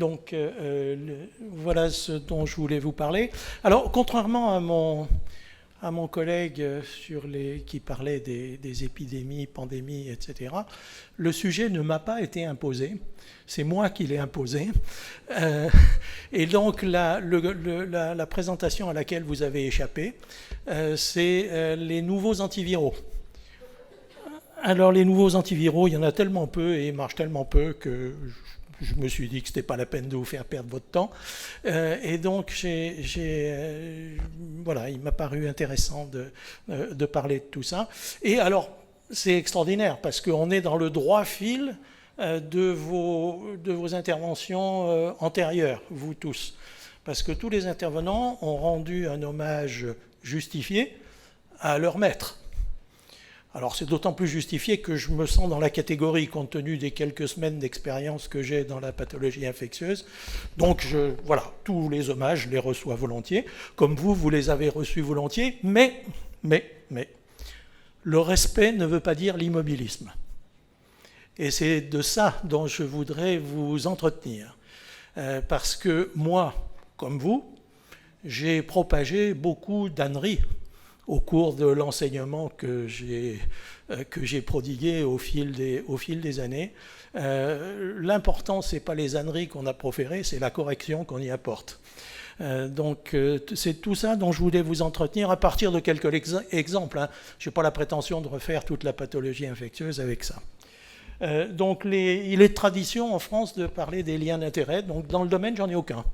Donc voilà ce dont je voulais vous parler. Alors contrairement à mon collègue qui parlait des épidémies, pandémies, etc., le sujet ne m'a pas été imposé. C'est moi qui l'ai imposé. Et donc la présentation à laquelle vous avez échappé, c'est les nouveaux antiviraux. Alors les nouveaux antiviraux, il y en a tellement peu et ils marchent tellement peu que je me suis dit que ce n'était pas la peine de vous faire perdre votre temps. Et donc voilà, il m'a paru intéressant de parler de tout ça. Et alors, c'est extraordinaire parce qu'on est dans le droit fil de vos interventions antérieures, vous tous. Parce que tous les intervenants ont rendu un hommage justifié à leur maître. Alors c'est d'autant plus justifié que je me sens dans la catégorie, compte tenu des quelques semaines d'expérience que j'ai dans la pathologie infectieuse. Donc voilà, tous les hommages, je les reçois volontiers, comme vous les avez reçus volontiers, mais, le respect ne veut pas dire l'immobilisme. Et c'est de ça dont je voudrais vous entretenir. Parce que moi, comme vous, j'ai propagé beaucoup d'âneries au cours de l'enseignement que j'ai prodigué au fil des années. L'important, ce n'est pas les âneries qu'on a proférées, c'est la correction qu'on y apporte. Donc c'est tout ça dont je voulais vous entretenir à partir de quelques exemples. Hein. Je n'ai pas la prétention de refaire toute la pathologie infectieuse avec ça. Donc il est de tradition en France de parler des liens d'intérêt. Donc dans le domaine, j'en ai aucun.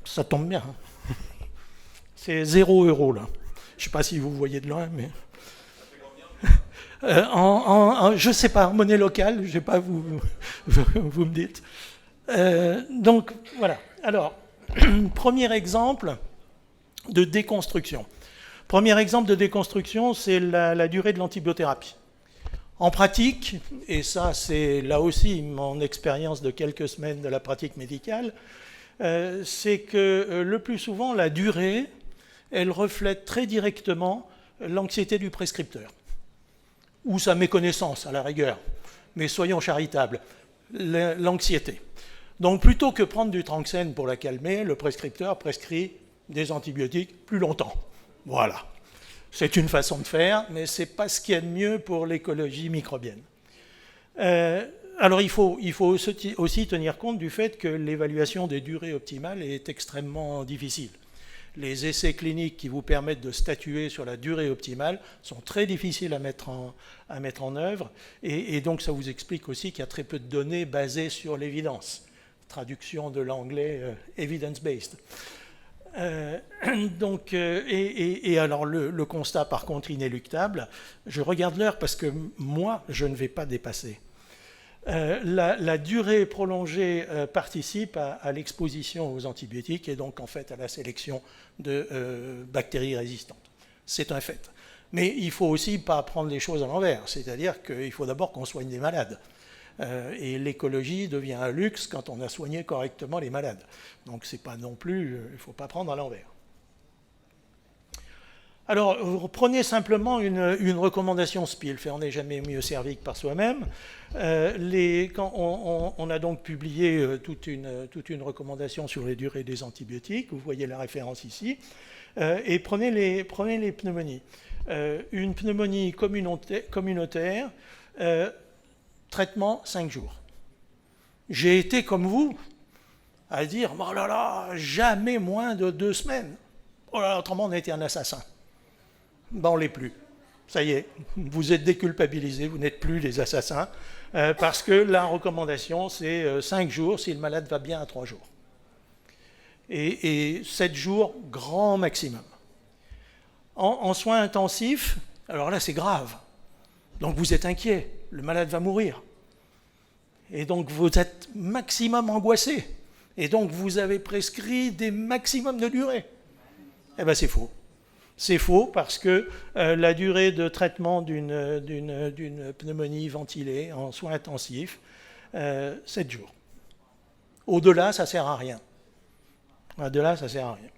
Ça tombe bien. Hein. C'est 0 € là. Je ne sais pas si vous voyez de loin, mais... je ne sais pas, monnaie locale, je ne sais pas, vous me dites. Donc, voilà. Alors, premier exemple de déconstruction. Premier exemple de déconstruction, c'est la durée de l'antibiothérapie. En pratique, et ça c'est là aussi mon expérience de quelques semaines de la pratique médicale, c'est que le plus souvent, la durée... elle reflète très directement l'anxiété du prescripteur, ou sa méconnaissance à la rigueur, mais soyons charitables, l'anxiété. Donc plutôt que prendre du Tranxène pour la calmer, le prescripteur prescrit des antibiotiques plus longtemps. Voilà. C'est une façon de faire, mais ce n'est pas ce qu'il y a de mieux pour l'écologie microbienne. Alors il faut aussi tenir compte du fait que l'évaluation des durées optimales est extrêmement difficile. Les essais cliniques qui vous permettent de statuer sur la durée optimale sont très difficiles à mettre en œuvre, et donc ça vous explique aussi qu'il y a très peu de données basées sur l'évidence. Traduction de l'anglais evidence-based. Alors le constat par contre inéluctable, je regarde l'heure parce que moi je ne vais pas dépasser. La durée prolongée participe à l'exposition aux antibiotiques et donc en fait à la sélection de bactéries résistantes. C'est un fait. Mais il ne faut aussi pas prendre les choses à l'envers, c'est-à-dire qu'il faut d'abord qu'on soigne les malades. Et l'écologie devient un luxe quand on a soigné correctement les malades. Donc c'est pas non plus, il ne faut pas prendre à l'envers. Alors, vous prenez simplement une recommandation SPILF, et on n'est jamais mieux servi que par soi-même. On a donc publié toute une recommandation sur les durées des antibiotiques, vous voyez la référence ici, et prenez les pneumonies. Une pneumonie communautaire, traitement 5 jours. J'ai été comme vous à dire, oh là là, jamais moins de 2 semaines. Oh là là, autrement on a été un assassin. Ben, on ne l'est plus. Ça y est, vous êtes déculpabilisés, vous n'êtes plus des assassins, parce que la recommandation, c'est 5 jours, si le malade va bien à 3 jours. Et 7 jours, grand maximum. En soins intensifs, alors là, c'est grave. Donc vous êtes inquiet, le malade va mourir. Et donc vous êtes maximum angoissé. Et donc vous avez prescrit des maximums de durée. Eh bien, c'est faux. C'est faux parce que la durée de traitement d'une pneumonie ventilée en soins intensifs, 7 jours. Au-delà, ça ne sert à rien. Au-delà, ça ne sert à rien.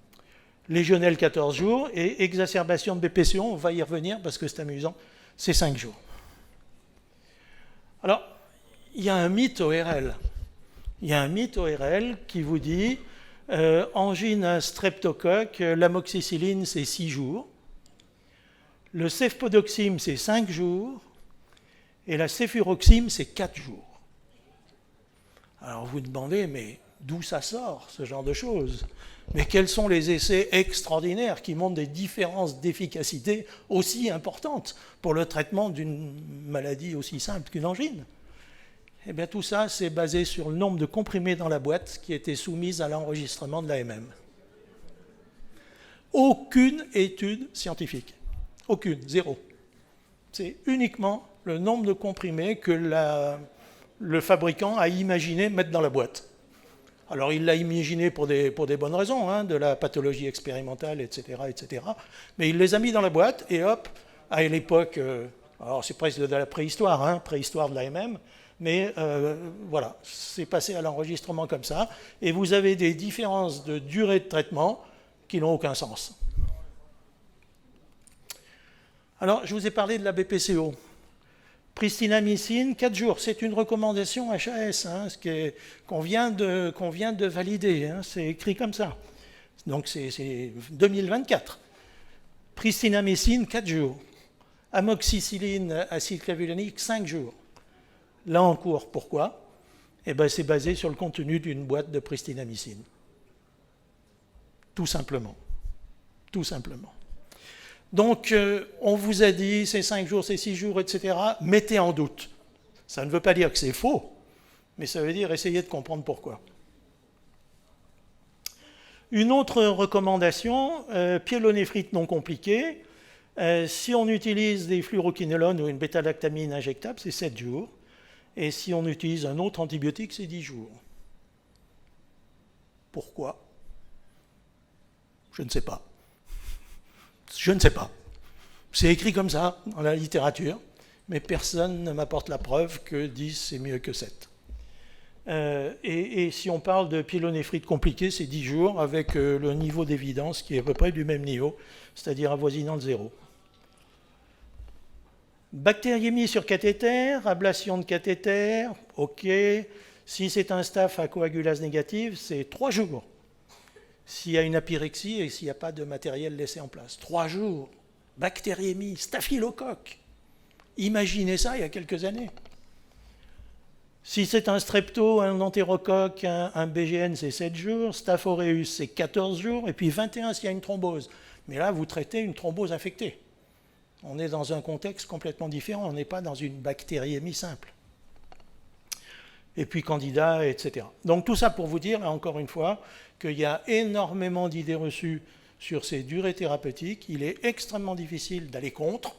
Légionnelle, 14 jours, et exacerbation de BPCO, on va y revenir parce que c'est amusant, c'est 5 jours. Alors, il y a un mythe ORL. Il y a un mythe ORL qui vous dit angine à streptocoque, l'amoxicilline c'est 6 jours, le cefpodoxime c'est 5 jours, et la céfuroxime c'est 4 jours. Alors vous vous demandez, mais d'où ça sort, ce genre de choses? Mais quels sont les essais extraordinaires qui montrent des différences d'efficacité aussi importantes pour le traitement d'une maladie aussi simple qu'une angine? Eh bien tout ça, c'est basé sur le nombre de comprimés dans la boîte qui étaient soumises à l'enregistrement de l'AMM. Aucune étude scientifique. Aucune, zéro. C'est uniquement le nombre de comprimés que le fabricant a imaginé mettre dans la boîte. Alors il l'a imaginé pour des bonnes raisons, hein, de la pathologie expérimentale, etc., etc. Mais il les a mis dans la boîte et hop, à l'époque, alors c'est presque de la préhistoire, hein, préhistoire de l'AMM, mais voilà, c'est passé à l'enregistrement comme ça, et vous avez des différences de durée de traitement qui n'ont aucun sens. Alors, je vous ai parlé de la BPCO. Pristinamycine, 4 jours, c'est une recommandation HAS, hein, qu'on vient de valider, hein, c'est écrit comme ça. Donc c'est 2024. Pristinamycine, 4 jours. Amoxicilline, acide clavulanique, 5 jours. Là en cours, pourquoi? Eh bien, c'est basé sur le contenu d'une boîte de pristinamycine. Tout simplement. Tout simplement. Donc, on vous a dit, c'est 5 jours, c'est 6 jours, etc. Mettez en doute. Ça ne veut pas dire que c'est faux, mais ça veut dire essayer de comprendre pourquoi. Une autre recommandation, pyélonéphrite non compliquée. Si on utilise des fluoroquinolones ou une bêta-lactamine injectable, c'est 7 jours. Et si on utilise un autre antibiotique, c'est 10 jours. Pourquoi? Je ne sais pas. Je ne sais pas. C'est écrit comme ça dans la littérature, mais personne ne m'apporte la preuve que 10 c'est mieux que 7. Et si on parle de pyélonéphrite compliquée, c'est 10 jours avec le niveau d'évidence qui est à peu près du même niveau, c'est-à-dire avoisinant le 0. Bactériémie sur cathéter, ablation de cathéter, ok. Si c'est un staph à coagulase négative, c'est 3 jours. S'il y a une apyrexie et s'il n'y a pas de matériel laissé en place. 3 jours. Bactériémie, staphylocoque. Imaginez ça il y a quelques années. Si c'est un strepto, un entérocoque, un BGN, c'est 7 jours. Staph aureus, c'est 14 jours. Et puis 21 s'il y a une thrombose. Mais là, vous traitez une thrombose infectée. On est dans un contexte complètement différent. On n'est pas dans une bactériémie simple. Et puis candida, etc. Donc tout ça pour vous dire, encore une fois, qu'il y a énormément d'idées reçues sur ces durées thérapeutiques. Il est extrêmement difficile d'aller contre,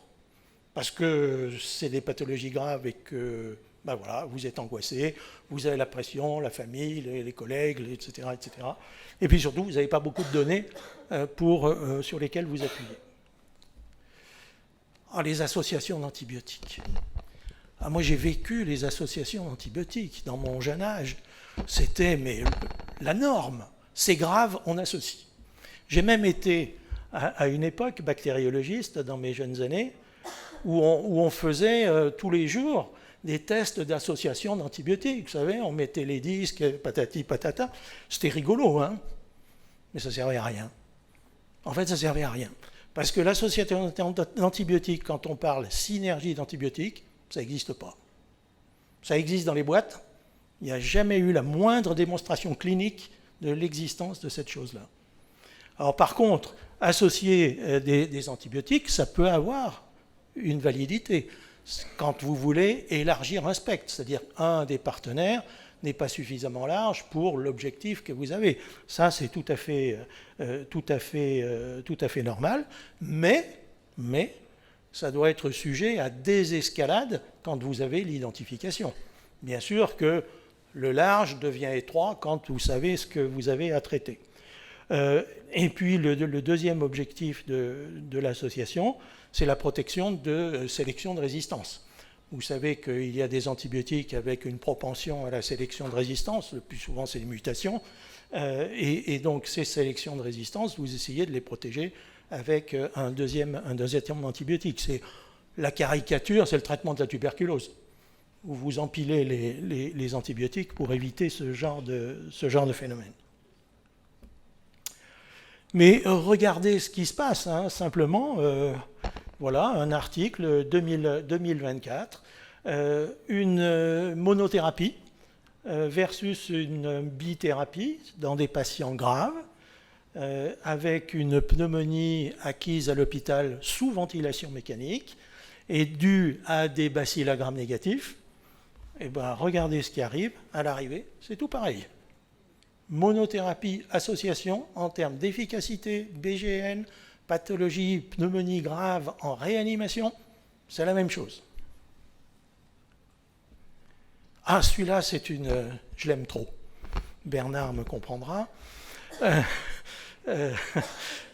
parce que c'est des pathologies graves et que ben voilà, vous êtes angoissé, vous avez la pression, la famille, les collègues, etc., etc. Et puis surtout, vous n'avez pas beaucoup de données sur lesquelles vous appuyez. Ah, les associations d'antibiotiques. Ah, moi, j'ai vécu les associations d'antibiotiques dans mon jeune âge. C'était la norme. C'est grave, on associe. J'ai même été, à une époque, bactériologiste dans mes jeunes années, où on faisait tous les jours des tests d'association d'antibiotiques. Vous savez, on mettait les disques, patati patata. C'était rigolo, hein, mais ça ne servait à rien. En fait, ça ne servait à rien. Parce que l'association d'antibiotiques, quand on parle synergie d'antibiotiques, ça n'existe pas. Ça existe dans les boîtes. Il n'y a jamais eu la moindre démonstration clinique de l'existence de cette chose-là. Alors par contre, associer des antibiotiques, ça peut avoir une validité quand vous voulez élargir un spectre, c'est-à-dire un des partenaires n'est pas suffisamment large pour l'objectif que vous avez. Ça, c'est tout à fait normal, mais ça doit être sujet à désescalade quand vous avez l'identification. Bien sûr que le large devient étroit quand vous savez ce que vous avez à traiter. Et puis le deuxième objectif de l'association, c'est la protection de sélection de résistance. Vous savez qu'il y a des antibiotiques avec une propension à la sélection de résistance, le plus souvent c'est les mutations, et donc ces sélections de résistance, vous essayez de les protéger avec un deuxième antibiotique. C'est la caricature, c'est le traitement de la tuberculose. où vous empilez les antibiotiques pour éviter ce genre de phénomène. Mais regardez ce qui se passe, hein, simplement, voilà un article 2024, une monothérapie versus une bithérapie dans des patients graves, avec une pneumonie acquise à l'hôpital sous ventilation mécanique et due à des bacilles à gram négatifs. Et bien, regardez ce qui arrive à l'arrivée, c'est tout pareil. Monothérapie, association en termes d'efficacité, BGN, pathologie, pneumonie grave en réanimation, c'est la même chose. Ah, celui-là, c'est une... je l'aime trop. Bernard me comprendra.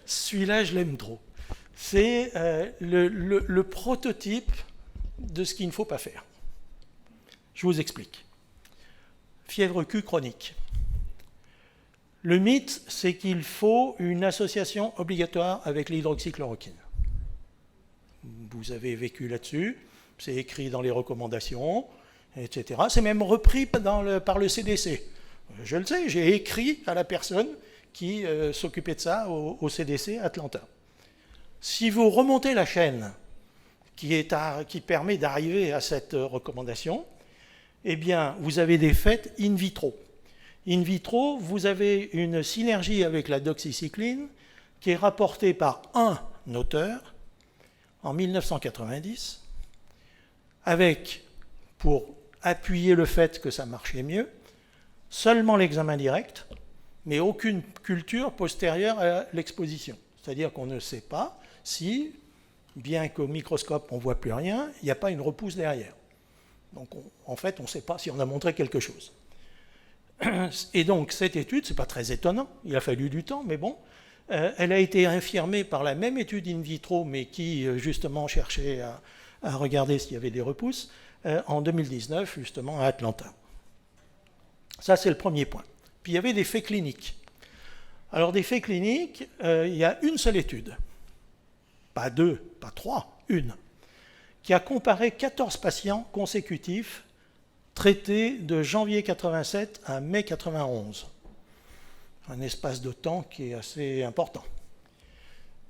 Celui-là, je l'aime trop. C'est le prototype de ce qu'il ne faut pas faire. Je vous explique. Fièvre Q chronique. Le mythe, c'est qu'il faut une association obligatoire avec l'hydroxychloroquine. Vous avez vécu là-dessus, c'est écrit dans les recommandations, etc. C'est même repris par le CDC. Je le sais, j'ai écrit à la personne qui s'occupait de ça au CDC Atlanta. Si vous remontez la chaîne qui permet d'arriver à cette recommandation, eh bien, vous avez des faits in vitro. In vitro, vous avez une synergie avec la doxycycline qui est rapportée par un auteur en 1990, avec, pour appuyer le fait que ça marchait mieux, seulement l'examen direct, mais aucune culture postérieure à l'exposition. C'est-à-dire qu'on ne sait pas si, bien qu'au microscope on ne voit plus rien, il n'y a pas une repousse derrière. Donc en fait, on ne sait pas si on a montré quelque chose. Et donc cette étude, ce n'est pas très étonnant, il a fallu du temps, mais bon, elle a été infirmée par la même étude in vitro, mais qui justement cherchait à regarder s'il y avait des repousses, en 2019, justement à Atlanta. Ça, c'est le premier point. Puis il y avait des faits cliniques. Alors des faits cliniques, il y a une seule étude, pas deux, pas trois, une, qui a comparé 14 patients consécutifs traités de janvier 87 à mai 91. Un espace de temps qui est assez important.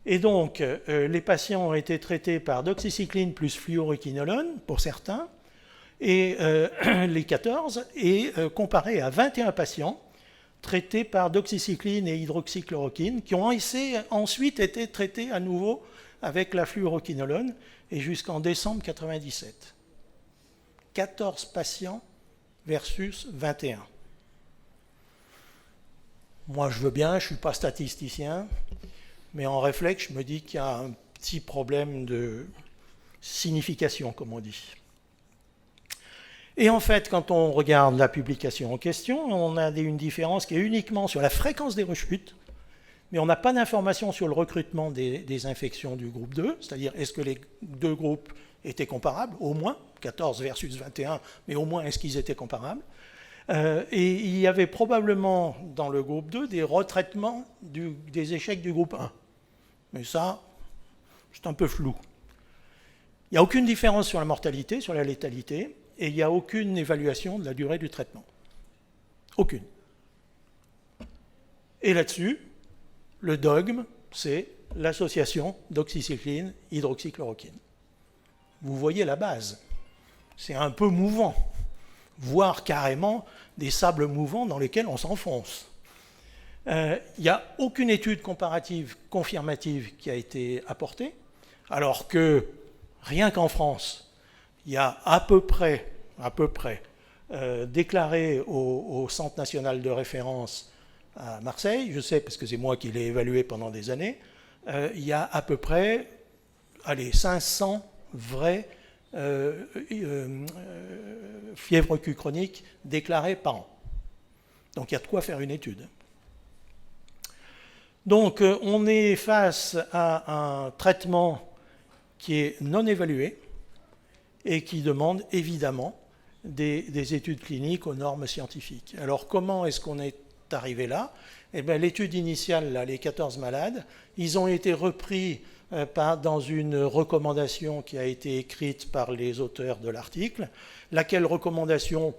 Et donc, les patients ont été traités par doxycycline plus fluoroquinolone, pour certains, et les 14, et comparés à 21 patients traités par doxycycline et hydroxychloroquine, qui ont ensuite été traités à nouveau avec la fluoroquinolone, et jusqu'en décembre 97. 14 patients versus 21. Moi, je veux bien, je ne suis pas statisticien, mais en réflexe, je me dis qu'il y a un petit problème de signification, comme on dit. Et en fait, quand on regarde la publication en question, on a une différence qui est uniquement sur la fréquence des rechutes, mais on n'a pas d'information sur le recrutement des infections du groupe 2, c'est-à-dire est-ce que les deux groupes étaient comparables, au moins, 14 versus 21, mais au moins est-ce qu'ils étaient comparables. Et il y avait probablement dans le groupe 2 des retraitements des échecs du groupe 1. Mais ça, c'est un peu flou. Il n'y a aucune différence sur la mortalité, sur la létalité, et il n'y a aucune évaluation de la durée du traitement. Aucune. Et là-dessus, le dogme, c'est l'association doxycycline, hydroxychloroquine. Vous voyez la base. C'est un peu mouvant, voire carrément des sables mouvants dans lesquels on s'enfonce. Il n'y a aucune étude comparative confirmative qui a été apportée, alors que rien qu'en France, il y a à peu près déclaré au Centre national de référence à Marseille, je sais parce que c'est moi qui l'ai évalué pendant des années, il y a à peu près 500 vraies fièvre Q chronique déclarées par an. Donc il y a de quoi faire une étude. Donc on est face à un traitement qui est non évalué et qui demande évidemment des études cliniques aux normes scientifiques. Alors comment est-ce qu'on est arrivé là ? Eh bien, l'étude initiale, là, les 14 malades, ils ont été repris dans une recommandation qui a été écrite par les auteurs de l'article, laquelle recommandation,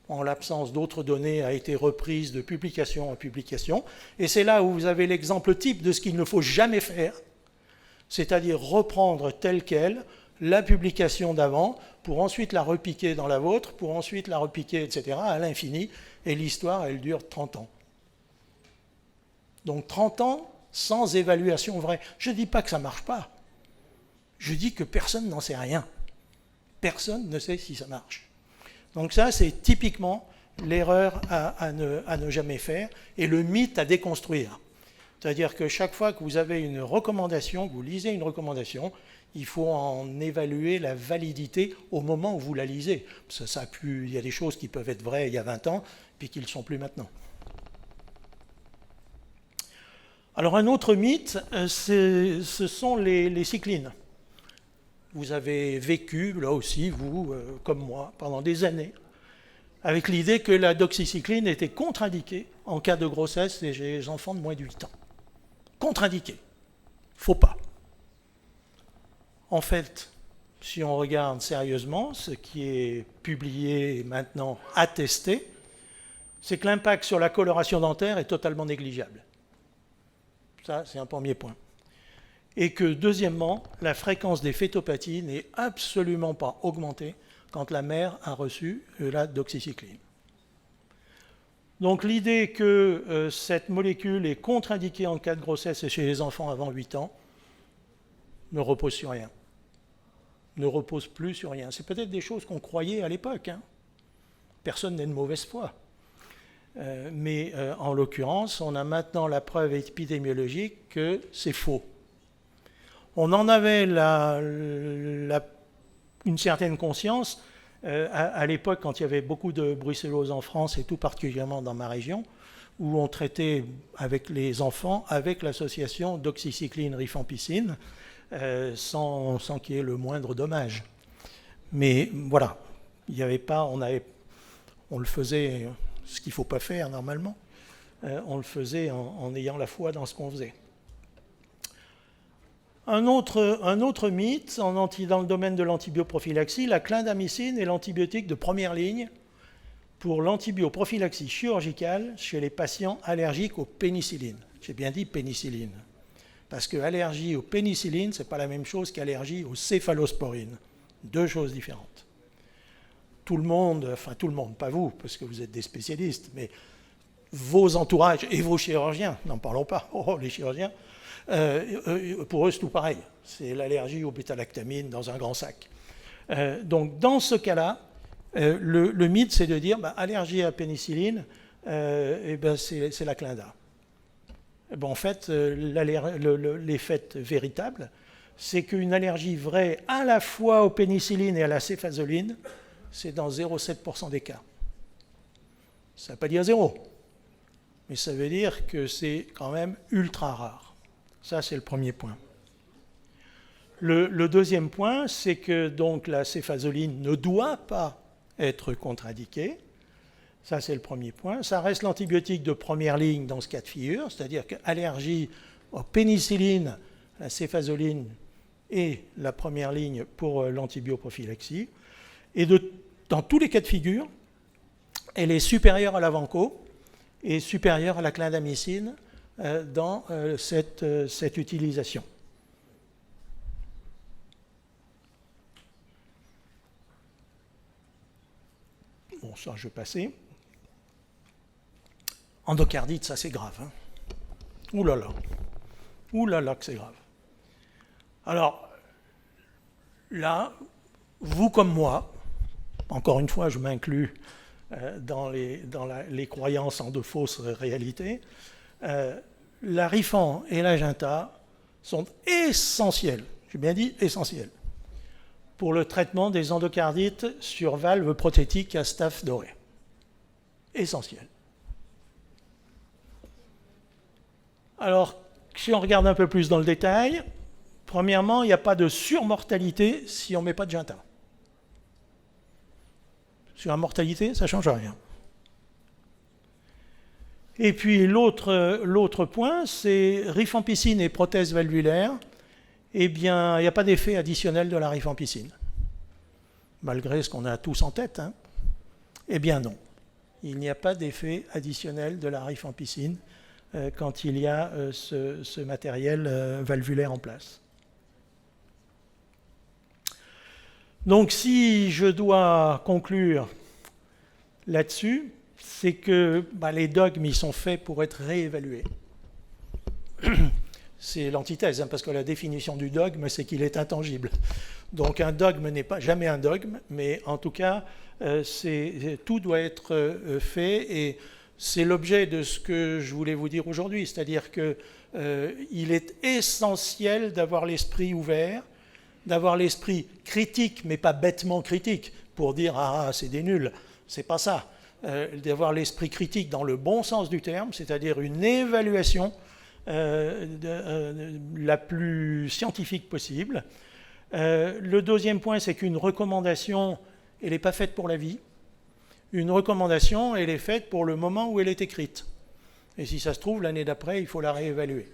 en l'absence d'autres données, a été reprise de publication en publication. Et c'est là où vous avez l'exemple type de ce qu'il ne faut jamais faire, c'est-à-dire reprendre telle quelle la publication d'avant pour ensuite la repiquer dans la vôtre, pour ensuite la repiquer, etc., à l'infini. Et l'histoire, elle dure 30 ans. Donc 30 ans sans évaluation vraie. Je ne dis pas que ça ne marche pas. Je dis que personne n'en sait rien. Personne ne sait si ça marche. Donc ça, c'est typiquement l'erreur à ne jamais faire et le mythe à déconstruire. C'est-à-dire que chaque fois que vous avez une recommandation, que vous lisez une recommandation, il faut en évaluer la validité au moment où vous la lisez. Il y a des choses qui peuvent être vraies il y a 20 ans, puis qui ne le sont plus maintenant. Alors un autre mythe, ce sont les cyclines. Vous avez vécu, là aussi, vous, comme moi, pendant des années, avec l'idée que la doxycycline était contre-indiquée en cas de grossesse chez les enfants de moins de 8 ans. Contre-indiquée. Faut pas. En fait, si on regarde sérieusement, ce qui est publié et maintenant attesté, c'est que l'impact sur la coloration dentaire est totalement négligeable. Ça, c'est un premier point. Et que, deuxièmement, la fréquence des fétopathies n'est absolument pas augmentée quand la mère a reçu la doxycycline. Donc l'idée que cette molécule est contre-indiquée en cas de grossesse chez les enfants avant 8 ans ne repose sur rien. Ne repose plus sur rien. C'est peut-être des choses qu'on croyait à l'époque. Hein. Personne n'est de mauvaise foi. Mais en l'occurrence, on a maintenant la preuve épidémiologique que c'est faux. On en avait une certaine conscience à l'époque, quand il y avait beaucoup de brucellose en France, et tout particulièrement dans ma région, où on traitait avec les enfants avec l'association doxycycline-rifampicine, sans qu'il y ait le moindre dommage. Mais voilà, il n'y avait pas, on le faisait, ce qu'il ne faut pas faire normalement, on le faisait en ayant la foi dans ce qu'on faisait. Un autre mythe dans le domaine de l'antibioprophylaxie, la clindamycine est l'antibiotique de première ligne pour l'antibioprophylaxie chirurgicale chez les patients allergiques aux pénicillines. J'ai bien dit pénicilline, parce que allergie aux pénicillines, ce n'est pas la même chose qu'allergie aux céphalosporines. Deux choses différentes. Tout le monde, enfin tout le monde, pas vous, parce que vous êtes des spécialistes, mais vos entourages et vos chirurgiens, n'en parlons pas, les chirurgiens, pour eux, c'est tout pareil. C'est l'allergie au bêta-lactamine dans un grand sac. Donc, dans ce cas-là, le mythe, c'est de dire allergie à la pénicilline, c'est la clinda. En fait, l'effet véritable, c'est qu'une allergie vraie à la fois aux pénicillines et à la céphazoline, c'est dans 0,7% des cas. Ça ne veut pas dire zéro, mais ça veut dire que c'est quand même ultra rare. Ça, c'est le premier point. Le deuxième point, c'est que donc, la céphazoline ne doit pas être contre-indiquée. Ça, c'est le premier point. Ça reste l'antibiotique de première ligne dans ce cas de figure, c'est-à-dire qu'allergie aux pénicillines, la céphazoline est la première ligne pour l'antibioprophylaxie. Et dans tous les cas de figure, elle est supérieure à la vanco et supérieure à la clindamycine dans cette utilisation. Bon, ça, je vais passer. Endocardite, ça, c'est grave. Hein. Ouh là là. Ouh là là que c'est grave. Alors, là, vous comme moi, encore une fois, je m'inclus dans les croyances en de fausses réalités, la Rifan et la Ginta sont essentiels, j'ai bien dit essentiels, pour le traitement des endocardites sur valve prothétique à staph doré. Essentiel. Alors, si on regarde un peu plus dans le détail, premièrement, il n'y a pas de surmortalité si on ne met pas de Ginta. Sur la mortalité, ça ne change rien. Et puis l'autre point, c'est rifampicine et prothèse valvulaire eh bien, il n'y a pas d'effet additionnel de la rifampicine. Malgré ce qu'on a tous en tête, hein. Eh bien non. Il n'y a pas d'effet additionnel de la rifampicine quand il y a ce matériel valvulaire en place. Donc si je dois conclure là-dessus, c'est que les dogmes ils sont faits pour être réévalués. C'est l'antithèse, hein, parce que la définition du dogme, c'est qu'il est intangible. Donc un dogme n'est pas jamais un dogme, mais en tout cas, tout doit être fait, et c'est l'objet de ce que je voulais vous dire aujourd'hui, c'est-à-dire qu'il est essentiel d'avoir l'esprit ouvert, d'avoir l'esprit critique, mais pas bêtement critique, pour dire « Ah, c'est des nuls », c'est pas ça. D'avoir l'esprit critique dans le bon sens du terme, c'est-à-dire une évaluation la plus scientifique possible. Le deuxième point, c'est qu'une recommandation, elle n'est pas faite pour la vie. Une recommandation, elle est faite pour le moment où elle est écrite. Et si ça se trouve, l'année d'après, il faut la réévaluer.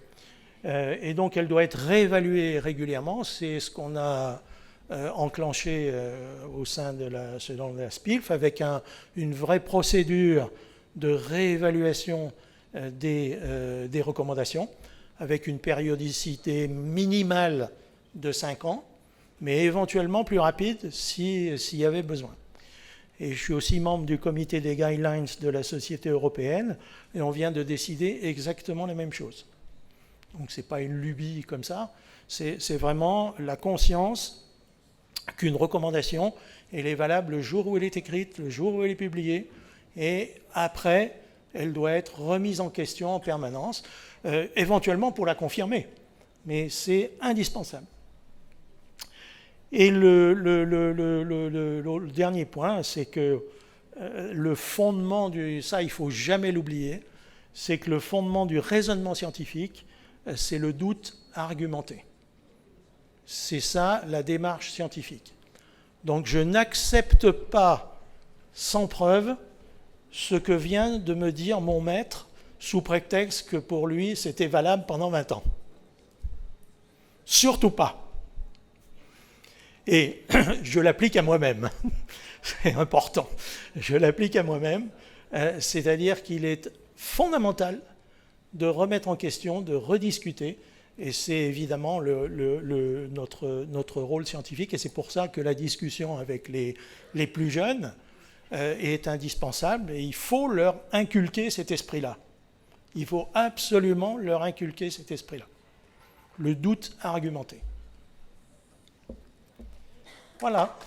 Et donc, elle doit être réévaluée régulièrement. C'est ce qu'on a enclenché au sein de la SPILF, avec une vraie procédure de réévaluation des recommandations, avec une périodicité minimale de 5 ans, mais éventuellement plus rapide s'il y avait besoin. Et je suis aussi membre du comité des guidelines de la Société européenne, et on vient de décider exactement la même chose. Donc ce n'est pas une lubie comme ça, c'est vraiment la conscience qu'une recommandation, elle est valable le jour où elle est écrite, le jour où elle est publiée, et après, elle doit être remise en question en permanence, éventuellement pour la confirmer, mais c'est indispensable. Et le dernier point, c'est que le fondement ça il ne faut jamais l'oublier, c'est que le fondement du raisonnement scientifique, c'est le doute argumenté. C'est ça la démarche scientifique. Donc je n'accepte pas sans preuve ce que vient de me dire mon maître sous prétexte que pour lui c'était valable pendant 20 ans. Surtout pas. Et je l'applique à moi-même. C'est important. Je l'applique à moi-même. C'est-à-dire qu'il est fondamental de remettre en question, de rediscuter. Et c'est évidemment notre rôle scientifique. Et c'est pour ça que la discussion avec les plus jeunes est indispensable. Et il faut leur inculquer cet esprit-là. Il faut absolument leur inculquer cet esprit-là. Le doute argumenté. Voilà.